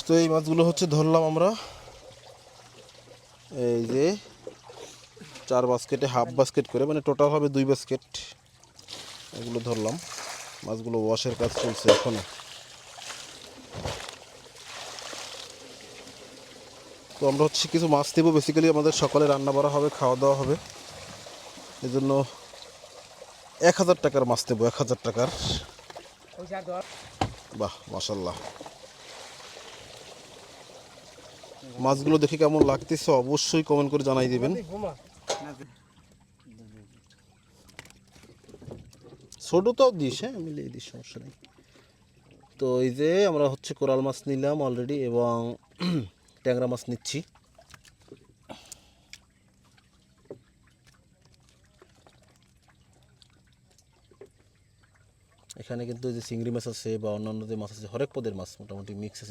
তো এই মাছগুলো হচ্ছে ধরলাম আমরা, এই যে 4 বাস্কেটে হাফ বাস্কেট করে, মানে টোটাল হবে 2 বাস্কেট। এগুলো ধরলাম। মাছগুলো ওয়াশের কাজ চলছে এখনো। তো আমরা হচ্ছে কিছু মাছ দেবো, বেসিক্যালি আমাদের সকালে রান্না করা হবে, খাওয়া দাওয়া হবে, এই জন্য 1000 টাকার মাছ দেবো, 1000 টাকার। বাহ মাশাল্লাহ, মাছগুলো দেখে কেমন লাগতেছে অবশ্যই কমেন্ট করে জানাই দিবেন। ছোটোটাও দিস, হ্যাঁ মিলিয়ে দিস, সমস্যা নেই। তো এই যে আমরা হচ্ছে কোরাল মাছ নিলাম অলরেডি এবং ট্যাংরা মাছ নিচ্ছি। এখানে কিন্তু যে চিংড়ি মাছ আছে বা অন্যান্য যে মাছ আছে, হরেক পদের মাছ মোটামুটি মিক্স আছে।